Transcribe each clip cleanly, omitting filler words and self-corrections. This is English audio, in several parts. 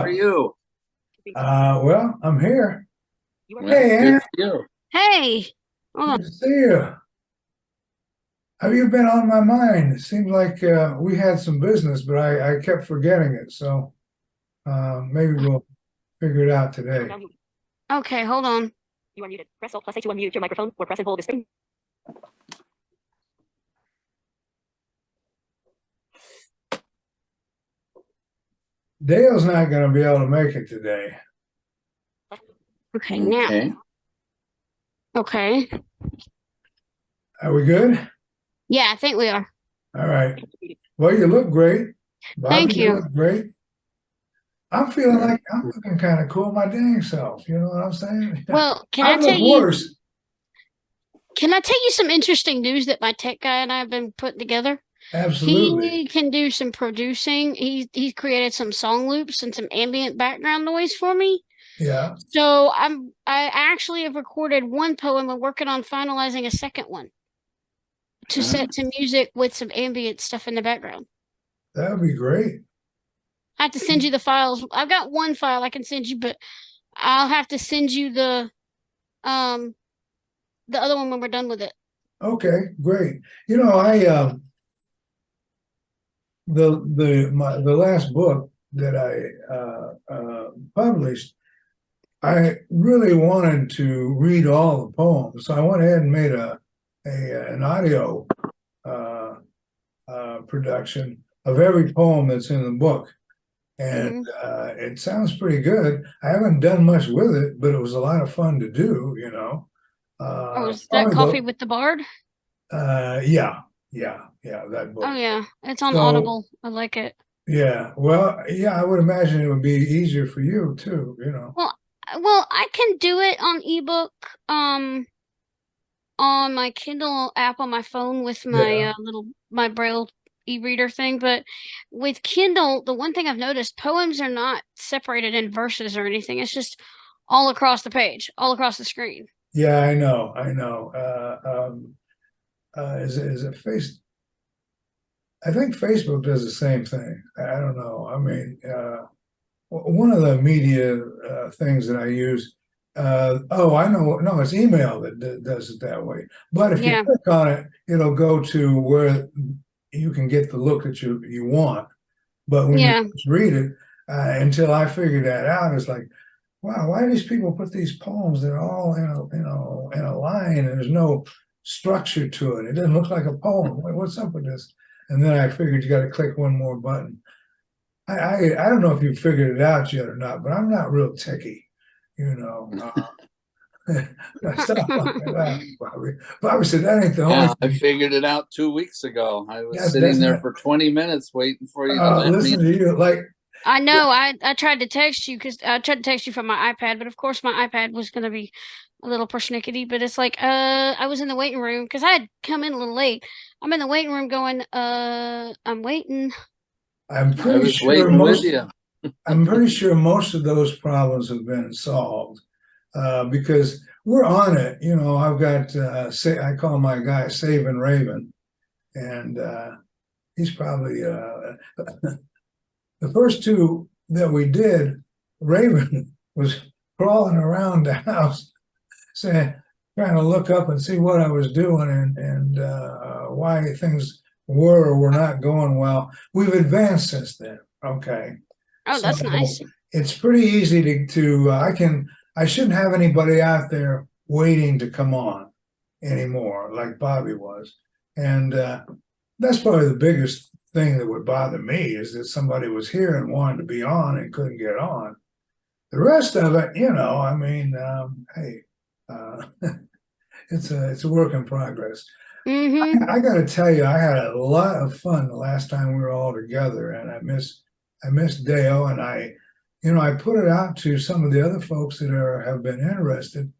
How are you? Well, I'm here. Well, Hey, good Ann, for you. Hey, hold on. good to see you. Have you been on my mind? It seems like we had some business, but I kept forgetting it. So maybe we'll figure it out today. Okay, hold on. You are muted. Press Alt plus A to unmute your microphone or press and hold the screen. Dale's not going to be able to make it today. Okay, now. Okay. Okay. Are we good? Yeah, I think we are. All right. Well, you look great. Bobby, Thank you you. look great. I'm feeling Very like I'm looking kind of cool my dang self. You know what I'm saying? Well, I've looked worse. can I tell you some interesting news that my tech guy and I have been putting together? Absolutely. He can do some producing. He's created some song loops and some ambient background noise for me. Yeah. So I actually have recorded one poem and working on finalizing a second one to good. set to music with some ambient stuff in the background. That would be great. I have to send you the files. I've got one file I can send you, but I'll have to send you um the other one when we're done with it. Okay, great. You know, I the last book that I published, I really wanted to read all the poems, so I went ahead and made an audio uh, production of every poem that's in the book, and Hmm. it sounds pretty good. I haven't done much with it, but it was a lot of fun to do. Oh, is that Probably Coffee with the Bard? yeah, yeah, that Oh book. yeah, it's on So Audible. I like it. yeah, well, yeah, I would imagine it would be easier for you too. Well, well, I can do it on ebook, on my Kindle app on my phone with my Yeah, my Braille e-reader thing. But with Kindle, the one thing I've noticed, poems are not separated in verses or anything. It's just all across the page, all across the screen. yeah, I know. Is it I think Facebook does the same thing. I don't know. I mean, one of the media things that I use, oh, I know. No, it's email that does it that way. But if you Yeah, click on it, it'll go to where you can get the look that you want. But when you yeah. first read it, until I figured that out, it's like, wow, why do these people put these poems? They're all in a line, and there's no structure to it. It doesn't look like a poem. What's up with this? And then I figured you got to click one more button. I don't know if you figured it out yet or not, but I'm not real techie, you know. Stuff like that, Bobby. Bobby said that ain't the only Yeah, I thing. figured it out 2 weeks ago. I was Yes, sitting that's there not. for 20 minutes waiting for you to let me. Listen to you, like, I know. I tried to text you because I tried to text you from my iPad, but of course my iPad was gonna be a little persnickety. But it's like, I was in the waiting room because I had come in a little late. I'm in the waiting room going, I'm waiting. I'm I pretty was sure waiting with most. you. I'm pretty sure most of those problems have been solved because we're on it. You know, I've got I call my guy Saving Raven, and he's probably the first two that we did. Raven was crawling around the house, saying, trying to look up and see what I was doing and why things were or were not going well. We've advanced since then. Okay. Oh, So that's nice. it's pretty easy I shouldn't have anybody out there waiting to come on anymore like Bobby was. And that's probably the biggest thing that would bother me is that somebody was here and wanted to be on and couldn't get on. The rest of it, I mean, hey, uh, it's a work in progress. Mm-hmm. I got to tell you, I had a lot of fun the last time we were all together, and I miss Dale, and I put it out to some of the other folks that have been interested.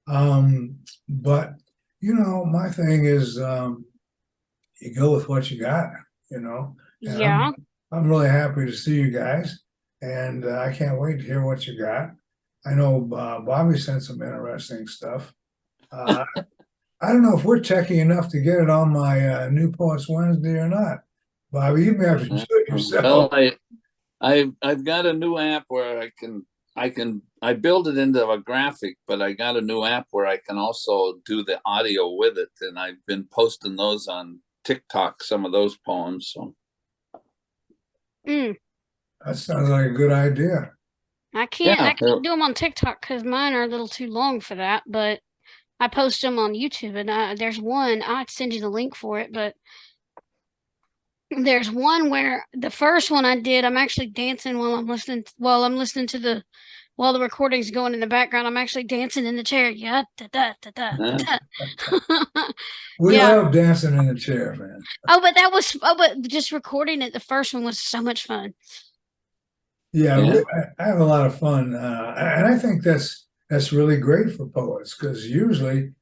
But my thing is, you go with what you got, and Yeah. I'm really happy to see you guys, and I can't wait to hear what you got. I know Bobby sent some interesting stuff. Uh, I don't know if we're techie enough to get it on my New Poets Wednesday or not. Bobby, you may have to do it Well, yourself. I've got a new app where I build it into a graphic, but I got a new app where I can also do the audio with it, and I've been posting those on TikTok, some of those poems. So Mm. That sounds like a good idea. I can't yeah, do them on TikTok because mine are a little too long for that, but I post them on YouTube, and there's one I'd send you the link for it, but there's one where the first one I did, I'm actually dancing while I'm listening to while the recording's going in the background. I'm actually dancing in the chair. Yeah, da, da, da, da, yeah. da. We Yeah. love dancing in the chair, man. But just recording it, the first one was so much fun. Yeah, Yeah. I have a lot of fun, and I think that's really great for poets because usually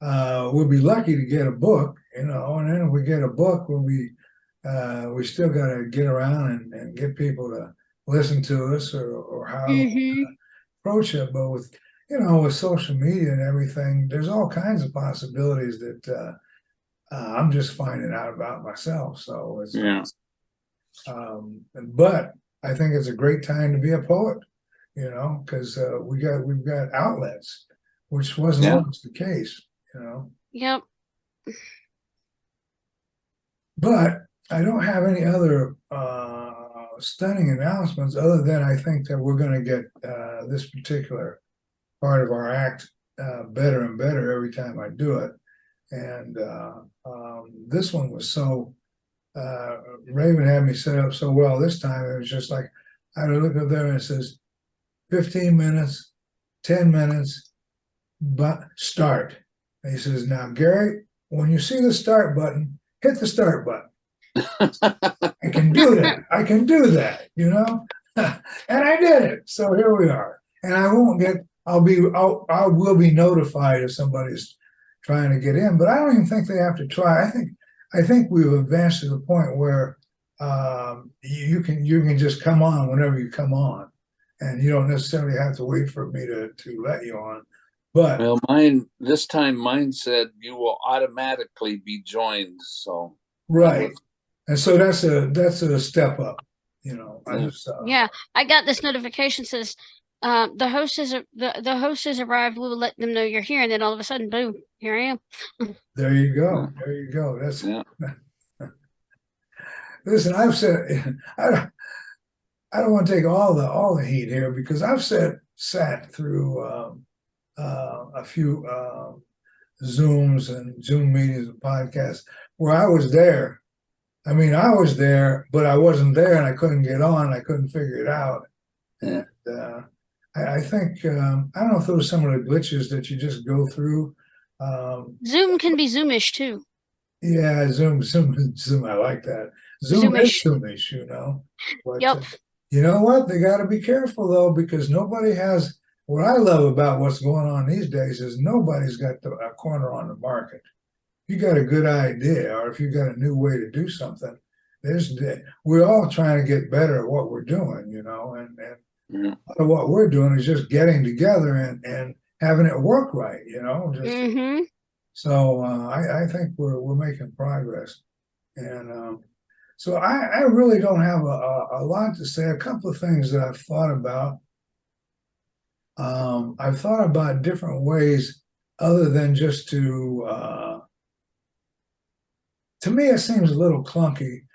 we'll be lucky to get a book, and then if we get a book, we still got to get around and get people to listen to us or how to approach it. But with social media and everything, there's all kinds of possibilities that I'm just finding out about myself. So it's Yeah. But I think it's a great time to be a poet, because we've got outlets, which wasn't always the case, Yep. But I don't have any other stunning announcements other than I think that we're going to get this particular part of our act better and better every time I do it. And this one was so Raven had me set up so well this time. It was just like I look up there and it says 15 minutes, 10 minutes, but start. And he says, now, Gary, when you see the start button, hit the start button. I can do that. I can do that, and I did it. So here we are. And I will be notified if somebody's trying to get in, but I don't even think they have to try. I think we've advanced to the point where you can just come on whenever you come on, and you don't necessarily have to wait for me to let you on. But well, this time mine said you will automatically be joined. So right, and so that's a step up. Yeah, I got this notification says the host has arrived. We will let them know you're here, and then all of a sudden, boom, here I am. There you go. There you go. That's Listen, I've said I don't want to take all the heat here because I've sat through a few Zooms and Zoom meetings and podcasts where I was there. I mean, I was there, but I wasn't there, and I couldn't get on. I couldn't figure it out. And I think I don't know if those are some of the glitches that you just go through. Zoom can be Zoomish too. Yeah, Zoom. I like that. Zoom is Zoomish, But, yep. You know what? They got to be careful though, because nobody has. What I love about what's going on these days is nobody's got a corner on the market. If you got a good idea, or if you got a new way to do something, we're all trying to get better at what we're doing, and what we're doing is just getting together and having it work right, So I think we're making progress, and so I really don't have a lot to say. A couple of things that I've thought about. I've thought about different ways other than just to me, it seems a little clunky.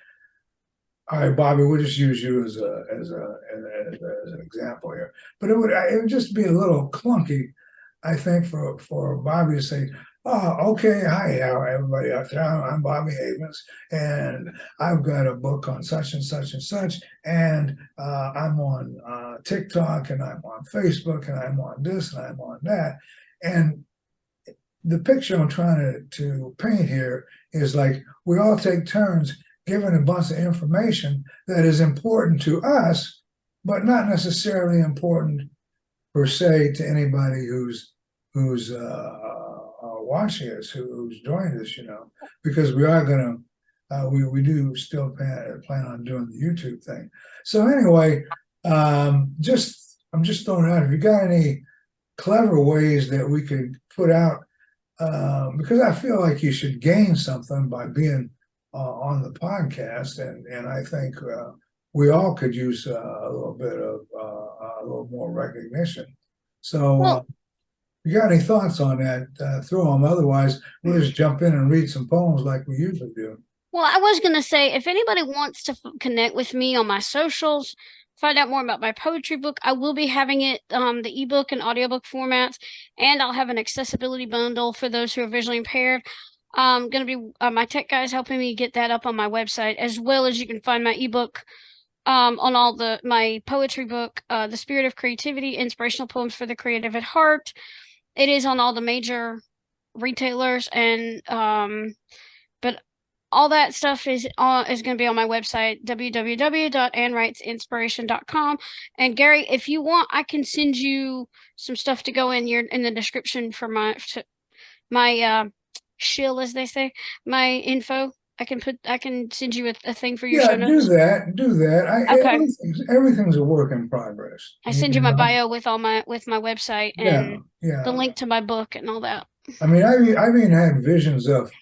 All right, Bobby, we'll just use you as an example here. But it would just be a little clunky, I think, for Bobby to say, "Oh, okay, hi, everybody out there. I'm Bobby Havens, and I've got a book on such and such and such, and I'm on TikTok, and I'm on Facebook, and I'm on this, and I'm on that." And the picture I'm trying to paint here is like we all take turns giving a bunch of information that is important to us, but not necessarily important per se to anybody who's watching us, who's joined us, because we are going to, we do still plan on doing the YouTube thing. So anyway, I'm just throwing out, if you got any clever ways that we could put out, because I feel like you should gain something by being on the podcast, and I think we all could use a little bit of a little more recognition. So, Well, you got any thoughts on that? Throw them. Otherwise, we'll just jump in and read some poems like we usually do. well, I was gonna say if anybody wants to connect with me on my socials, find out more about my poetry book, I will be having it the ebook and audiobook formats, and I'll have an accessibility bundle for those who are visually impaired. Gonna be my tech guys helping me get that up on my website, as well as you can find my ebook on all my poetry book, The Spirit of Creativity, Inspirational Poems for the Creative at Heart. It is on all the major retailers, and but all that stuff is going to be on my website, www.annwritesinspiration.com. And Gary, if you want, I can send you some stuff to go in the description for my shill, as they say, my info. I can send you a thing for your Yeah, show do notes. that. Do that. Okay. Everything's a work in progress. I send you my know? bio with my website Yeah, and yeah. the link to my book and all that. I mean, I've even had visions of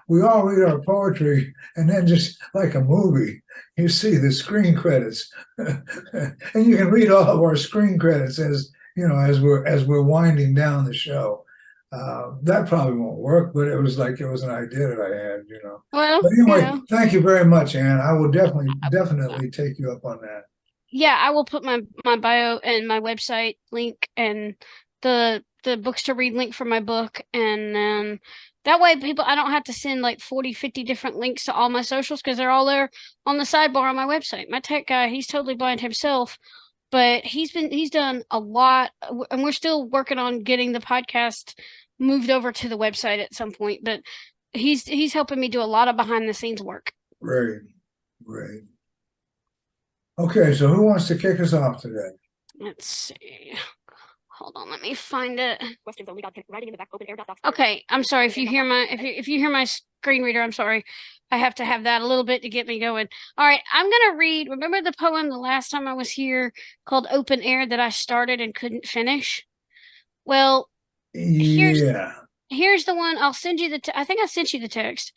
we all read our poetry, and then just like a movie, you see the screen credits, and you can read all of our screen credits as you know as we're winding down the show. That probably won't work, but it was like it was an idea that I had, you know. Well, But you anyway, know, thank you very much, Ann. I will definitely take you up on that. yeah, I will put my bio and my website link and the books to read link for my book, and that way I don't have to send like 40, 50 different links to all my socials because they're all there on the sidebar on my website. My tech guy, he's totally blind himself, but he's done a lot, and we're still working on getting the podcast moved over to the website at some point, but he's helping me do a lot of behind the scenes work. Great, great. Okay, so who wants to kick us off today? Let's see. Hold on, let me find it. Questions only. Writing in the back. Open air. Docs. Okay, I'm sorry if you hear my screen reader. I'm sorry. I have to have that a little bit to get me going. All right, I'm gonna read. Remember the poem the last time I was here called "Open Air" that I started and couldn't finish? Well, Yeah. here's the one. I'll send you I think I sent you the text.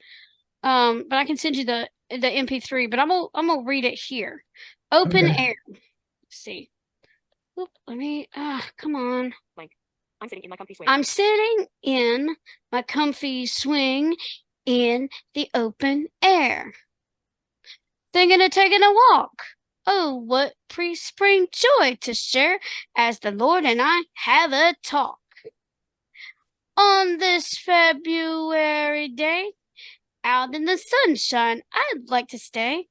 But I can send you the MP3. But I'm gonna read it here. Open Okay. air. Let's see. Oop, let me. Come on. I'm sitting in my comfy swing. I'm sitting in my comfy swing in the open air, thinking of taking a walk. Oh, what pre-spring joy to share as the Lord and I have a talk. On this February day, out in the sunshine, I'd like to stay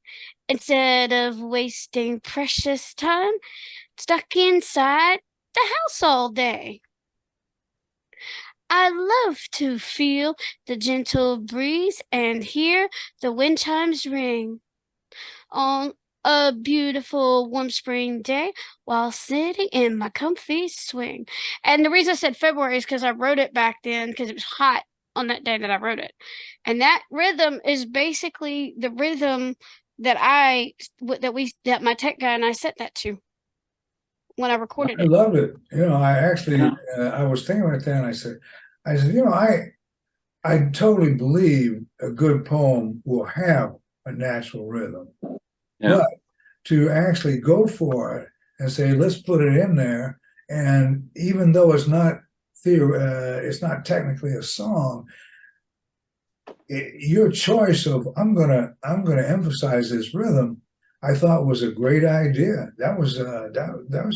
instead of wasting precious time stuck inside the house all day. I love to feel the gentle breeze and hear the wind chimes ring on a beautiful warm spring day while sitting in my comfy swing. And the reason I said February is because I wrote it back then because it was hot on that day that I wrote it. And that rhythm is basically the rhythm that my tech guy and I set that to when I recorded I it. love it. You know, I actually, I was thinking about that, and I said, you know, I totally believe a good poem will have a natural rhythm, but to actually go for it and say, let's put it in there, and even though it's not technically a song, your choice of I'm gonna emphasize this rhythm, I thought was a great idea. That was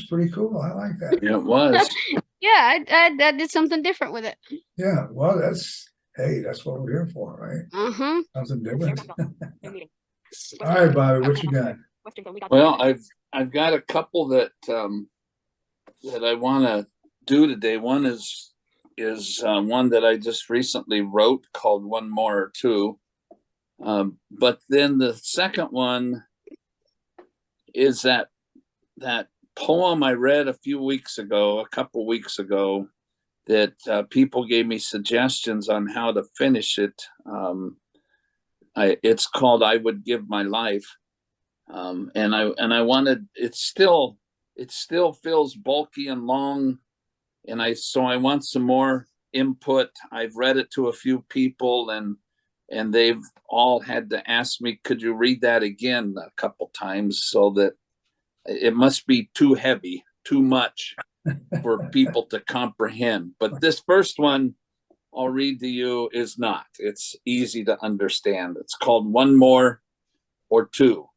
pretty cool. I like that. Yeah, it was. Yeah, I did something different with it. Yeah, well, that's what we're here for, right? Uh-huh. Something different. No meeting. All right, Bobby, what you got? Questions only. Well, I've got a couple that I want to do today. One is one that I just recently wrote called "One More or Two," but then the second one is that poem I read a couple weeks ago, that people gave me suggestions on how to finish it. It's called "I Would Give My Life," and I wanted. It still feels bulky and long, and I want some more input. I've read it to a few people, and and they've all had to ask me, could you read that again a couple times, so that it must be too heavy, too much for people to comprehend. But this first one I'll read to you is not. It's easy to understand. It's called One More or Two.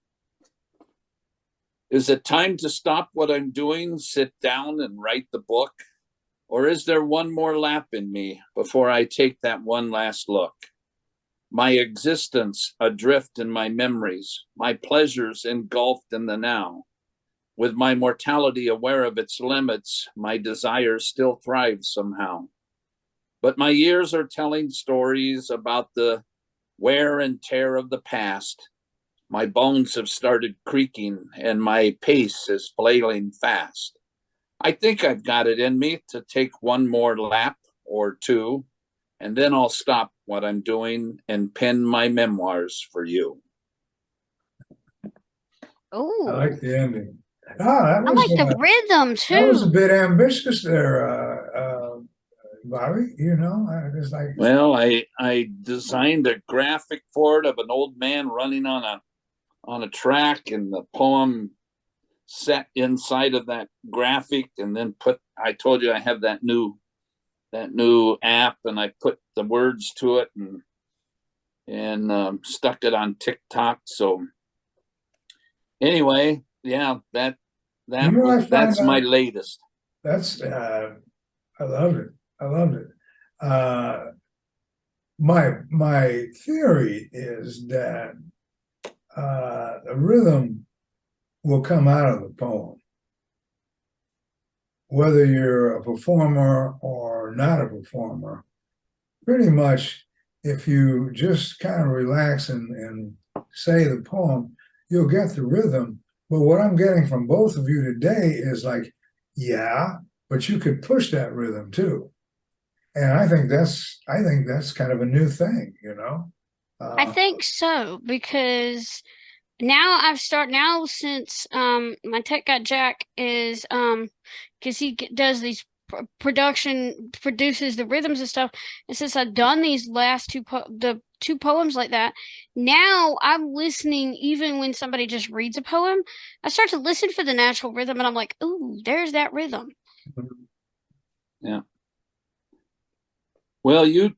Is it time to stop what I'm doing, sit down and write the book? Or is there one more lap in me before I take that one last look? My existence adrift in my memories, my pleasures engulfed in the now. With my mortality aware of its limits, my desires still thrive somehow. But my years are telling stories about the wear and tear of the past. My bones have started creaking and my pace is flailing fast. I think I've got it in me to take one more lap or two, and then I'll stop what I'm doing and pen my memoirs for you. I Oh, like the ending. That I was like the rhythm that was a too. bit ambitious there, Bobby. You know, I was like, Well, I designed a graphic for it of an old man running on a track, and the poem set inside of that graphic, and then I told you I have that new app, and I put the words to it and stuck it on TikTok. So anyway, yeah, you know, I find that's my out latest. that's I loved it. I loved it. My theory is that the rhythm will come out of the poem, whether you're a performer or not a performer. Pretty much, if you just kind of relax and say the poem, you'll get the rhythm. But what I'm getting from both of you today is like, yeah, but you could push that rhythm too. And I think that's kind of a new thing, you know. I think so, because now since my tech guy Jack is because does these produces the rhythms and stuff, and since I've done these last the two poems like that, now I'm listening. Even when somebody just reads a poem, I start to listen for the natural rhythm, and I'm like, ooh, there's that rhythm. Yeah. Well, you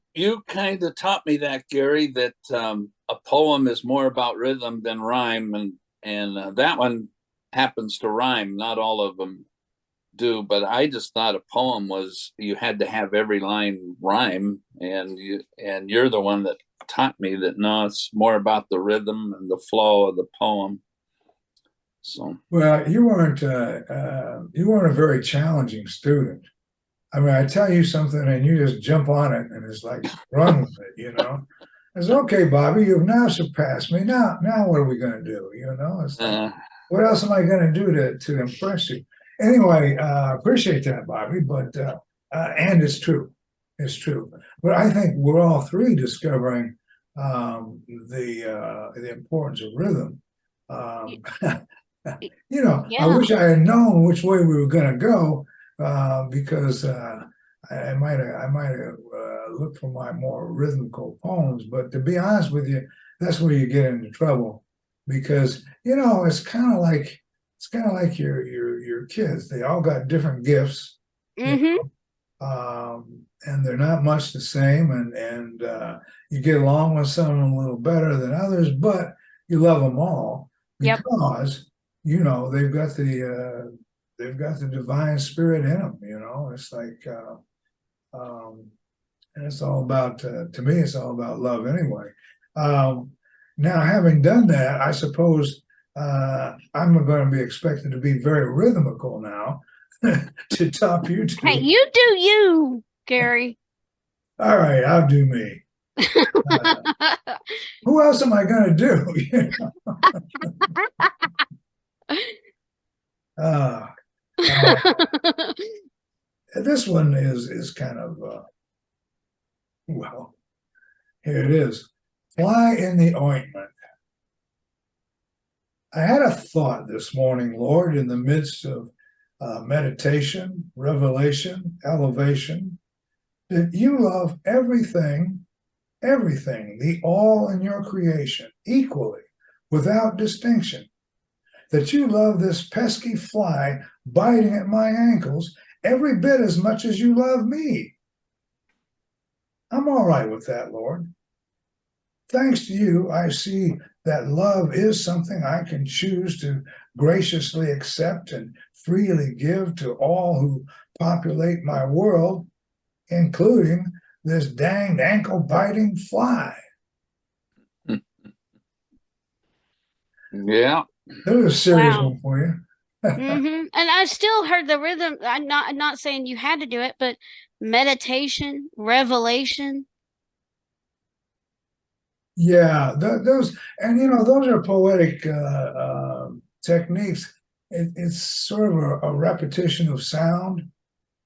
kind of taught me that, Gary, that a poem is more about rhythm than rhyme, and that one happens to rhyme. Not all of them do, but I just thought a poem was you had to have every line rhyme, and you're the one that taught me that no, it's more about the rhythm and the flow of the poem. So well, you weren't a very challenging student. I mean, I tell you something and you just jump on it and it's like run with it, you know. It's okay, Bobby, you've now surpassed me. Now what are we gonna do? You know, it's like, what else am I gonna do to impress you? Anyway, I appreciate that, Bobby, but and it's true. It's true. But I think we're all three discovering the importance of rhythm. Um, you know, I Yeah. wish I had known which way we were going to go because I might have looked for my more rhythmical poems. But to be honest with you, that's where you get into trouble because you know it's kind of like your kids. They all got different gifts, you Mm-hmm. know, and they're not much the same. And you get along with some of them a little better than others, but you love them all Yep. because you know they've got the divine spirit in them. You know, it's like and it's all about to me it's all about love anyway. Now having done that, I suppose I'm going to be expected to be very rhythmical now to top you Hey, two. you do you, Gary. All right, I'll do me. Who else am I going to do? You know? This one is kind of well, here it is. Fly in the ointment. I had a thought this morning, Lord, in the midst of meditation, revelation, elevation, that you love everything everything, the all in your creation, equally, without distinction, that you love this pesky fly biting at my ankles every bit as much as you love me. I'm all right with that, Lord. Thanks to you, I see that love is something I can choose to graciously accept and freely give to all who populate my world, including this danged ankle-biting fly. Yeah. There's a serious Wow. one for you. And I still heard the rhythm. I'm not saying you had to do it, but meditation, revelation. Yeah, those, and those are poetic techniques. It's sort of a repetition of sound,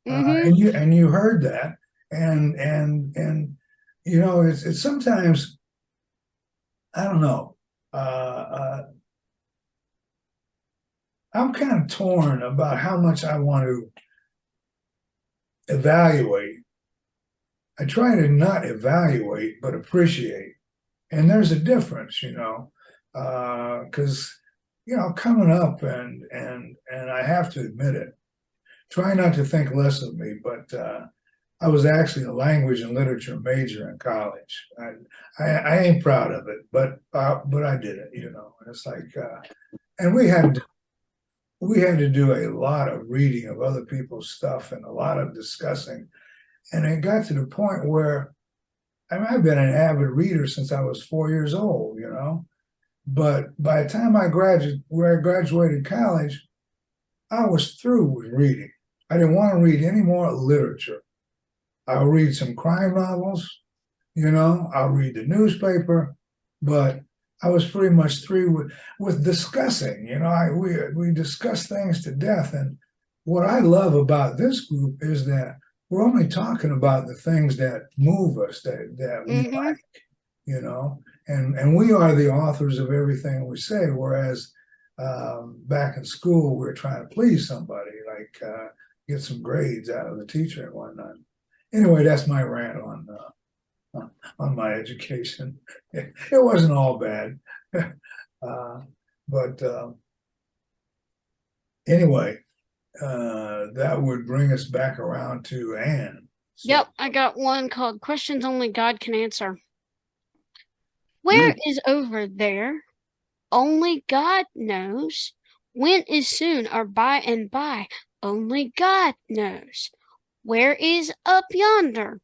and you heard that, and it's sometimes, I don't know. I'm kind of torn about how much I want to evaluate. I try to not evaluate, but appreciate. And there's a difference, because coming up and I have to admit it, try not to think less of me, but I was actually a language and literature major in college. I ain't proud of it, but I did it, And it's like, and we had to do a lot of reading of other people's stuff and a lot of discussing, and it got to the point where, I mean, I've been an avid reader since I was 4 years old, But by the time I graduated college, I was through with reading. I didn't want to read any more literature. I'll read some crime novels, I'll read the newspaper, but I was pretty much through with discussing. We discuss things to death. And what I love about this group is that we're only talking about the things that move us, that we like, and we are the authors of everything we say. Whereas back in school, we were trying to please somebody, like get some grades out of the teacher and whatnot. Anyway, that's my rant on my education. It wasn't all bad, but anyway, that would bring us back around to Anne. So, Yep, I got one called Questions Only God Can Answer. Where is over there? Only God knows. When is soon or by and by? Only God knows. Where is up yonder?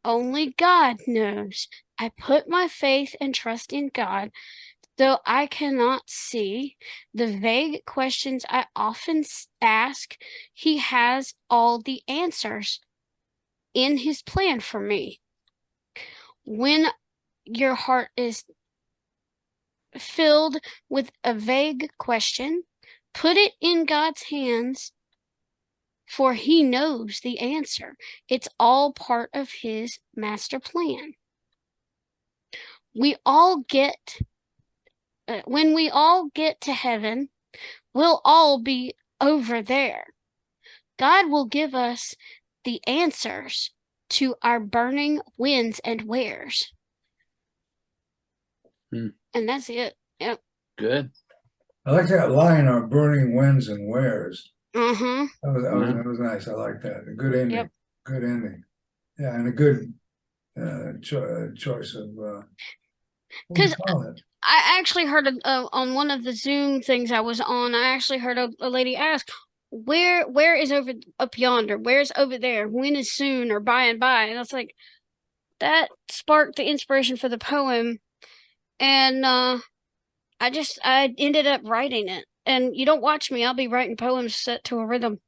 Only God knows. I put my faith and trust in God, though I cannot see the vague questions I often ask. He has all the answers in his plan for me. When your heart is filled with a vague question, put it in God's hands, for he knows the answer. It's all part of his master plan. We all get, when we all get to heaven, we'll all be over there. God will give us the answers to our burning whens and wheres. And that's it. Yep. Good. I like that line, "Our burning whens and wheres." Mm-hmm. That was nice. I like that. A good ending. Yep. Good ending. Yeah, and a good choice of what do you call it? I actually heard on one of the Zoom things I was on, I actually heard a lady ask, where is over up yonder? Where's over there? When is soon or by and by? And I was like, that sparked the inspiration for the poem. And I ended up writing it. And you don't watch me, I'll be writing poems set to a rhythm.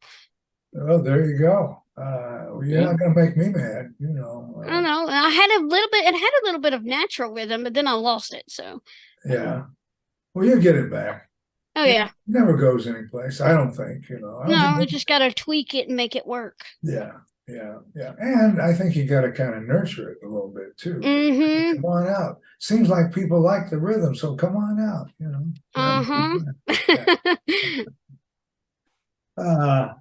Oh, there you go. You're not gonna make me mad, I don't know. I had a little bit of natural rhythm, but then I lost it. So yeah. Well, you get it back. oh yeah. It never goes anyplace, I don't think, I don't No, think I just gotta tweak it and make it work. yeah. And I think you gotta kind of nurture it a little bit too. Mm-hmm. Come on out. Seems like people like the rhythm, so come on out, Uh-huh. Uh,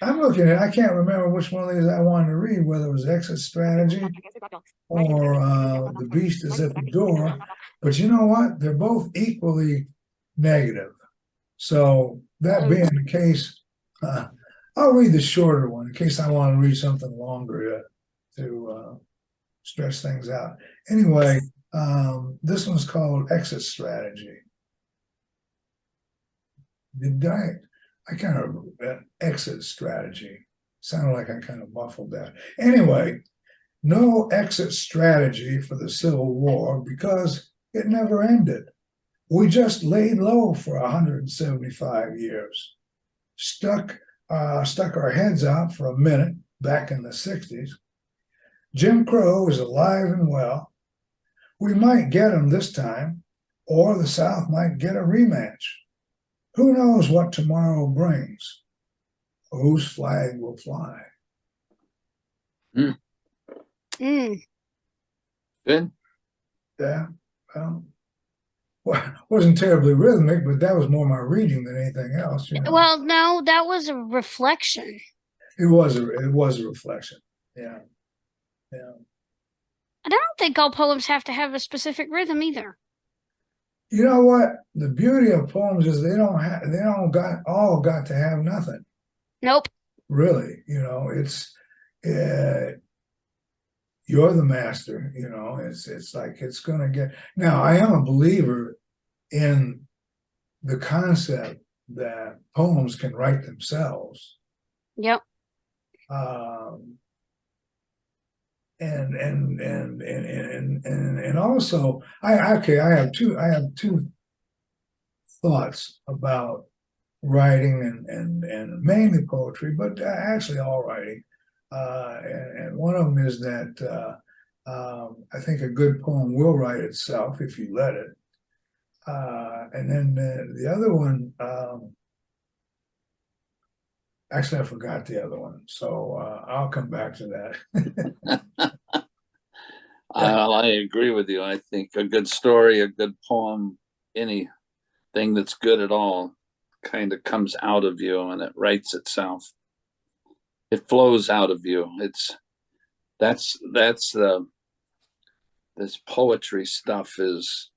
I'm looking at, I can't remember which one of these I wanted to read, whether it was Exit Strategy or The Beast is at the Door. But you know what? They're both equally negative. So that being the case, I'll read the shorter one in case I want to read something longer to stretch things out. Anyway, this one's called Exit Strategy. I kind of exit strategy. Sounded like I kind of muffled that. Anyway, no exit strategy for the Civil War because it never ended. We just laid low for 175 years, stuck our heads out for a minute back in the 60s. Jim Crow is alive and well. We might get him this time, or the South might get a rematch. Who knows what tomorrow brings? Whose flag will fly? Mm. Good. Yeah, well, wasn't terribly rhythmic, but that was more my reading than anything else. You know? Well, no, that was a reflection. It was a reflection. Yeah, yeah. And I don't think all poems have to have a specific rhythm either. You know what? The beauty of poems is they don't all got to have nothing. Nope. Really, you know, it's you're the master. You know, it's like it's gonna get. Now, I am a believer in the concept that poems can write themselves. Yep. And also I have two thoughts about writing and mainly poetry, but actually all writing. And one of them is that I think a good poem will write itself if you let it. And then the other one, actually, I forgot the other one, so I'll come back to that. I agree with you. I think a good story, a good poem, anything that's good at all kind of comes out of you and it writes itself. It flows out of you. That's this poetry stuff is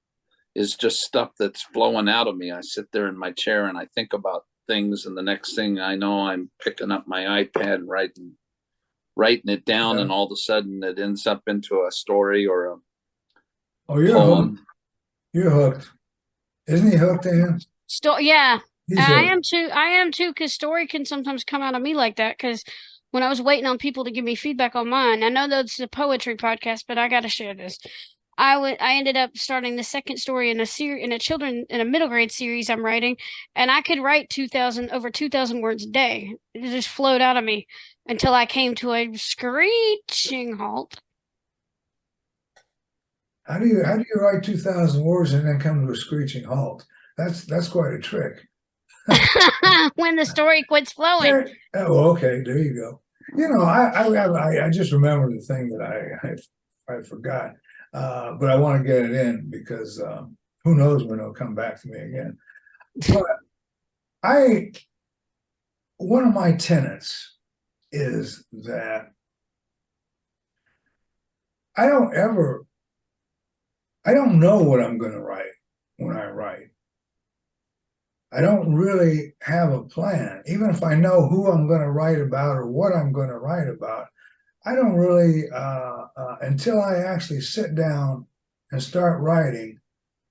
just stuff that's flowing out of me. I sit there in my chair and I think about things, and the next thing I know, I'm picking up my iPad and writing it down, and all of a sudden it ends up into a story or a poem. Hooked. You're hooked. Isn't he hooked, Ann? Yeah. I hooked. am too, because story can sometimes come out of me like that. Because when I was waiting on people to give me feedback on mine, I know that's a poetry podcast, but I got to share this. I ended up starting the second story in a middle grade series I'm writing, and I could write over 2,000 words a day. It just flowed out of me until I came to a screeching halt. How do you write 2,000 words and then come to a screeching halt? That's quite a trick. When the story quits flowing. Oh, okay, there you go. You know, I just remembered the thing that I forgot. But I want to get it in because who knows when it'll come back to me again. But one of my tenets is that I don't know what I'm going to write when I write. I don't really have a plan. Even if I know who I'm going to write about or what I'm going to write about, I don't really, until I actually sit down and start writing,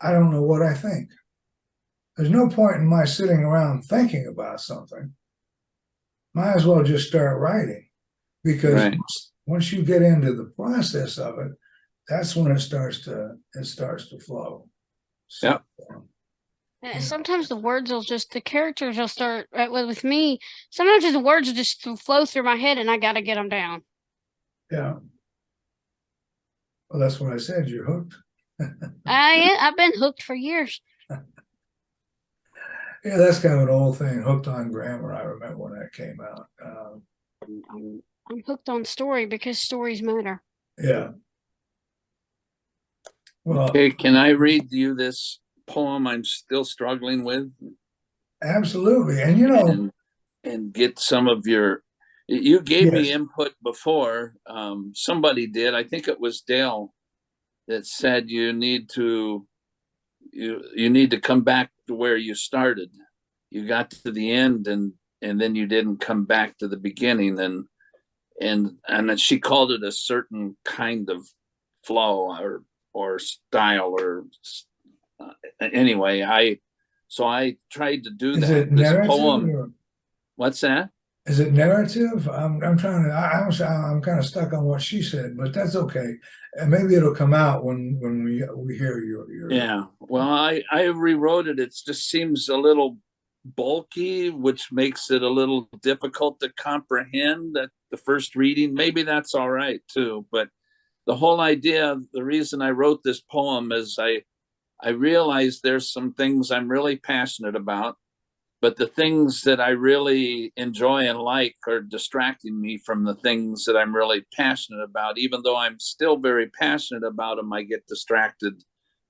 I don't know what I think. There's no point in my sitting around thinking about something. Might as well just start writing, because once you get into the process of it, that's when it starts to flow. So, sometimes the characters will start with me. Sometimes the words just flow through my head and I got to get them down. Yeah. Well, that's what I said. You're hooked. I've been hooked for years. Yeah, that's kind of an old thing. Hooked on grammar. I remember when that came out. I'm hooked on story because stories matter. Yeah. Well, okay, can I read you this poem I'm still struggling with? Absolutely. And you know, and get some of your You gave me Yes. input before. Somebody did. I think it was Dale that said you need to come back to where you started. You got to the end and then you didn't come back to the beginning, and then she called it a certain kind of flow or style or anyway. I tried to do Is that. it This narrative poem. or What's that? is it narrative? I'm trying to. I'm kind of stuck on what she said, but that's okay. And maybe it'll come out when we hear your. Yeah. Well, I rewrote it. It just seems a little bulky, which makes it a little difficult to comprehend at the first reading. Maybe that's all right too. But the whole idea, the reason I wrote this poem is I realized there's some things I'm really passionate about, but the things that I really enjoy and like are distracting me from the things that I'm really passionate about. Even though I'm still very passionate about them, I get distracted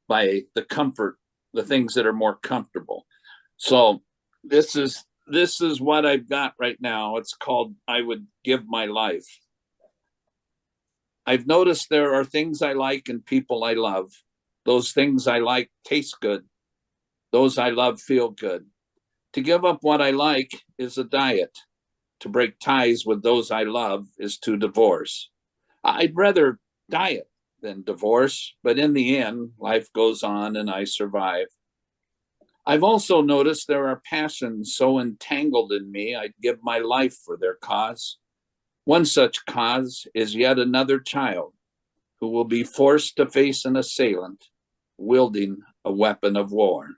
by the things that are more comfortable. So this is what I've got right now. It's called I Would Give My Life. I've noticed there are things I like and people I love. Those things I like taste good. Those I love feel good. To give up what I like is a diet. To break ties with those I love is to divorce. I'd rather diet than divorce, but in the end, life goes on and I survive. I've also noticed there are passions so entangled in me, I'd give my life for their cause. One such cause is yet another child who will be forced to face an assailant wielding a weapon of war.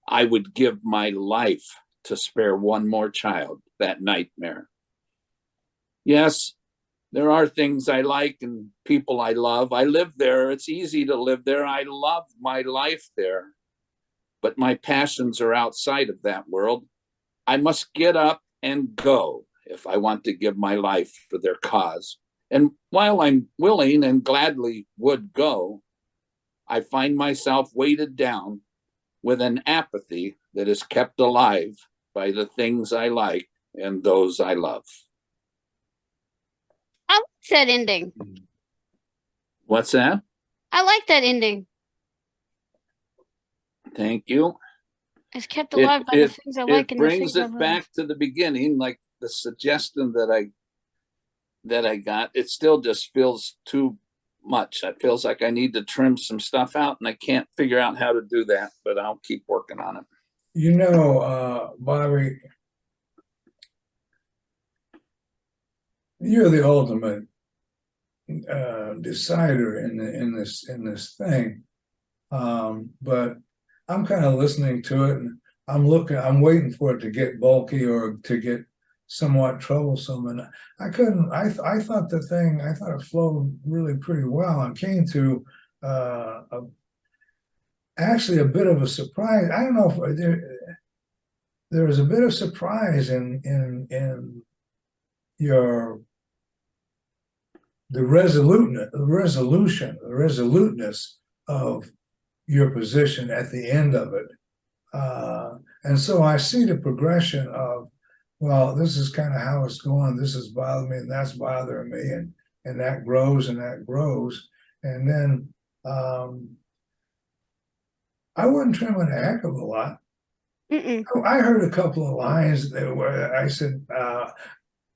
I would give my life to spare one more child that nightmare. Yes, there are things I like and people I love. I live there. It's easy to live there. I love my life there. But my passions are outside of that world. I must get up and go if I want to give my life for their cause. And while I'm willing and gladly would go, I find myself weighted down with an apathy that is kept alive by the things I like and those I love. I like that ending. What's that? I like that ending. Thank you. It's kept It alive by the it things I like it and the brings things I it love. back to the beginning, like the suggestion that I got. It still just feels too much. It feels like I need to trim some stuff out, and I can't figure out how to do that. But I'll keep working on it. You know, Bobby, you're the ultimate decider in this thing. But I'm kind of listening to it, and I'm waiting for it to get bulky or to get somewhat troublesome. And I couldn't. I thought it flowed really pretty well and came to actually a bit of a surprise. I don't know if there was a bit of surprise in your the resoluteness of your position at the end of it. And so I see the progression of, well, this is kind of how it's going. This is bothering me, and that's bothering me, and that grows and that grows. And then I wasn't trimming a heck of a lot. Mm-mm. I heard a couple of lines that were, I said,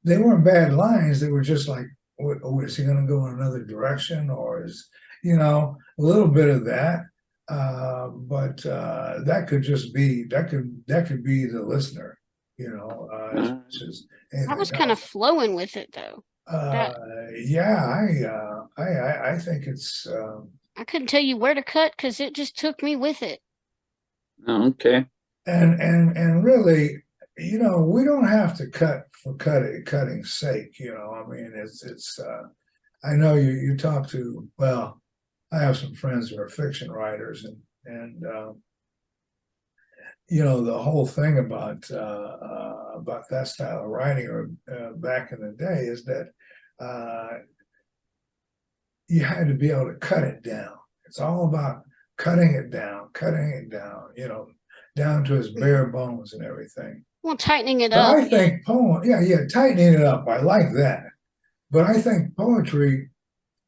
they weren't bad lines. They were just like, is he going to go in another direction, or is, a little bit of that. But that could just be that could be the listener, as much as I was anything kind of else. flowing with it though. Uh, That yeah, I think it's I couldn't tell you where to cut because it just took me with it. Okay. and really, we don't have to cut for cutting's sake. I mean, it's. I know you talk to, well, I have some friends who are fiction writers, and the whole thing about that style of writing, or back in the day, is that you had to be able to cut it down. It's all about cutting it down, down to its bare bones and everything. Well, tightening it But up. I think tightening it up. I like that. But I think poetry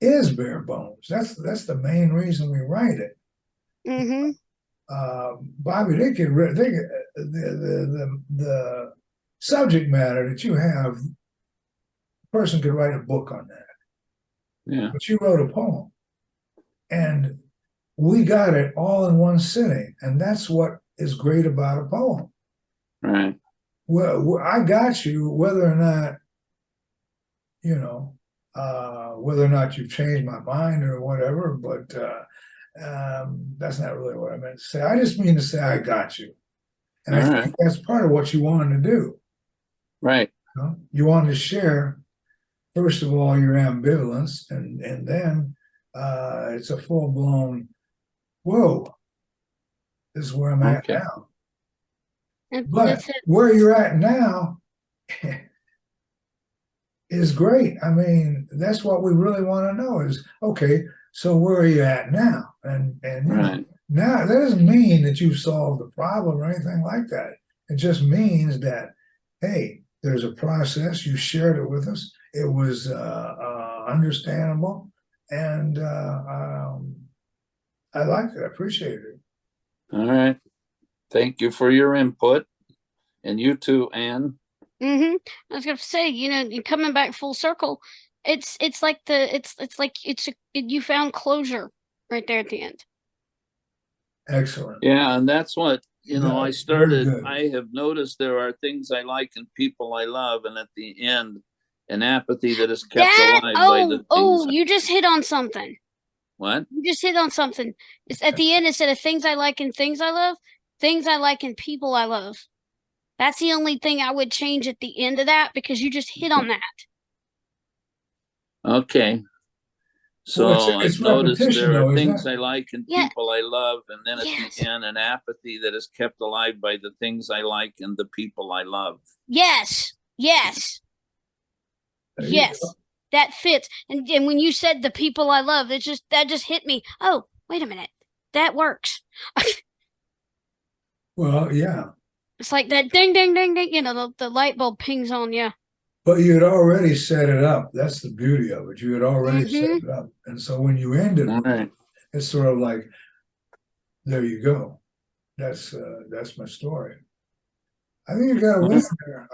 is bare bones. That's the main reason we write it. Mm-hmm. Bobby, the subject matter that you have, a person could write a book on that. Yeah. But you wrote a poem, and we got it all in one sitting, and that's what is great about a poem. Right. Well, I got you, whether or not whether or not you've changed my mind or whatever, but that's not really what I meant to say. I just mean to say I got you. And I think that's part of what you wanted to do. Right. You wanted to share, first of all, your ambivalence, and then it's a full-blown, whoa, this is where I'm at now. But where you're at now is great. I mean, that's what we really want to know is, okay, so where are you at now? And you know, now that doesn't mean that you've solved the problem or anything like that. It just means that, hey, there's a process. You shared it with us. It was understandable, and I liked it. I appreciated it. All right. Thank you for your input, and you too, Anne. Mm-hmm. I was gonna say, you're coming back full circle. It's like you found closure right there at the end. Excellent. Yeah, and that's what I started. I have noticed there are things I like and people I love, and at the end, an apathy that is kept alive by the things. You just hit on something. What? You just hit on something. It's at the end, instead of things I like and things I love, things I like and people I love. That's the only thing I would change at the end of that, because you just hit on that. Okay. So I've noticed there are things I like and people I love, and then at the end, an apathy that is kept alive by the things I like and the people I love. Yes. That fits. And when you said the people I love, that just hit me. Oh, wait a minute. That works. Well, yeah. It's like that ding, ding, ding, ding. The light bulb pings on you. But you had already set it up. That's the beauty of it. You had already set it up. And so when you ended it, it's sort of like, there you go. That's my story. I think you got a winner there,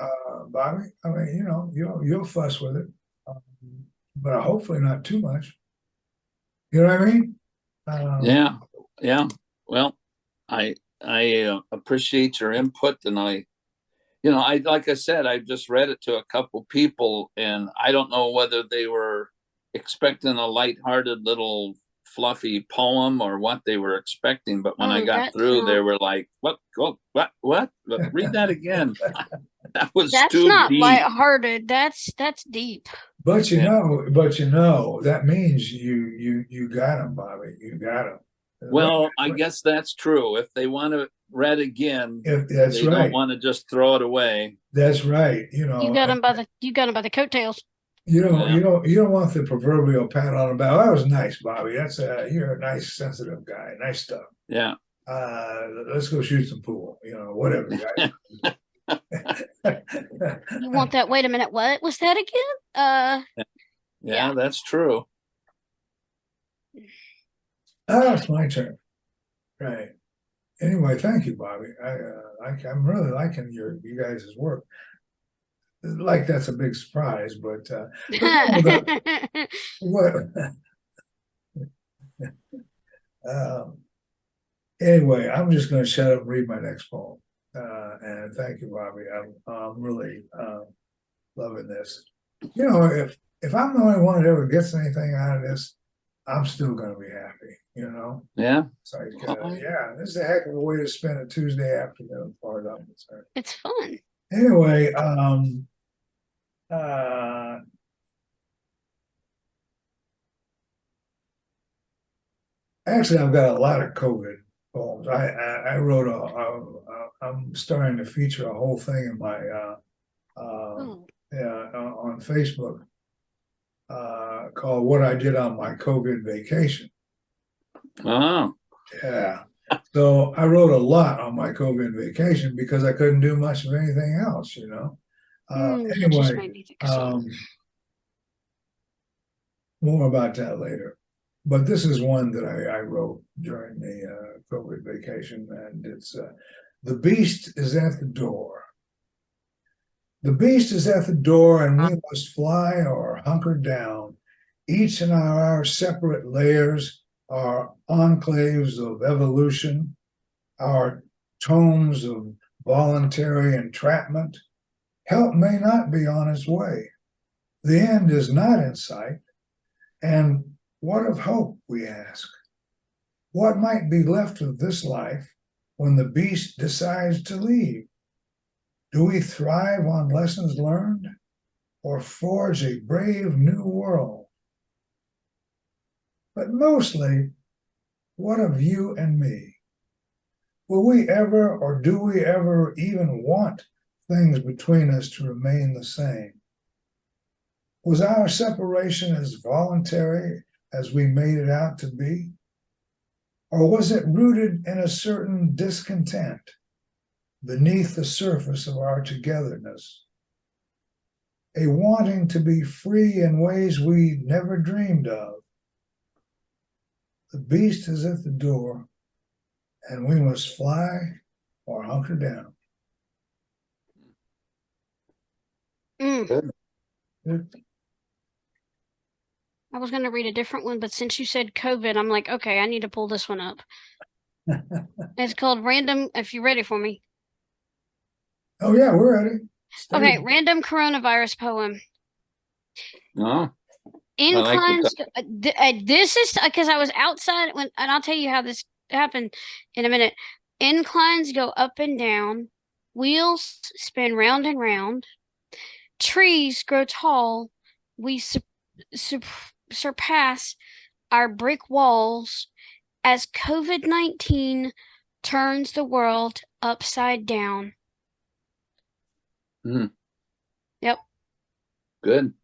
Bobby. I mean, you'll fuss with it, but hopefully not too much. You know what I mean? Yeah. Well, I appreciate your input, and I like I said, I just read it to a couple people, and I don't know whether they were expecting a lighthearted little fluffy poem or what they were expecting, but when I got through, they were like, "What? Read that again." That's too not deep. lighthearted. That's deep. But that means you got him, Bobby. You got him. Well, I guess that's true. If they want to read again, they don't want to just throw it away. That's right. You got him by the coattails. You don't want the proverbial pat on the back. That was nice, Bobby. You're a nice, sensitive guy. Nice stuff. Yeah. Let's go shoot some pool. Whatever. You want that? Wait a minute. What was that again? Yeah, that's true. It's my turn. Right. Anyway, thank you, Bobby. I'm really liking you guys' work. Like, that's a big surprise, but what? Anyway, I'm just going to shut up and read my next poem. And thank you, Bobby. I'm really loving this. If I'm the only one that ever gets anything out of this, I'm still going to be happy. Yeah. It's like, this is a heck of a way to spend a Tuesday afternoon, as far as I'm concerned. It's fun. Anyway, actually, I've got a lot of COVID poems. I wrote I'm starting to feature a whole thing in my on Facebook called "What I Did on My COVID Vacation." Oh. Yeah. So I wrote a lot on my COVID vacation because I couldn't do much of anything else, That just Anyway, made me think of something. more about that later. But this is one that I wrote during the COVID vacation, and it's the beast is at the door. The beast is at the door, and we must fly or hunker down, each in our separate layers, our enclaves of evolution, our tomes of voluntary entrapment. Help may not be on its way. The end is not in sight. And what of hope, we ask? What might be left of this life when the beast decides to leave? Do we thrive on lessons learned or forge a brave new world? But mostly, what of you and me? Will we ever, or do we ever even want things between us to remain the same? Was our separation as voluntary as we made it out to be? Or was it rooted in a certain discontent beneath the surface of our togetherness? A wanting to be free in ways we never dreamed of. The beast is at the door, and we must fly or hunker down. Mm. Good. I was going to read a different one, but since you said COVID, I'm like, okay, I need to pull this one up. It's called Random, if you're ready for me. Oh yeah, we're ready. Okay, Random Coronavirus Poem. No, Inclines. This is because I was outside when, and I'll tell you how this happened in a minute. Inclines go up and down, wheels spin round and round, trees grow tall. We surpass our brick walls as COVID-19 turns the world upside down. Mhm. Yep. Good.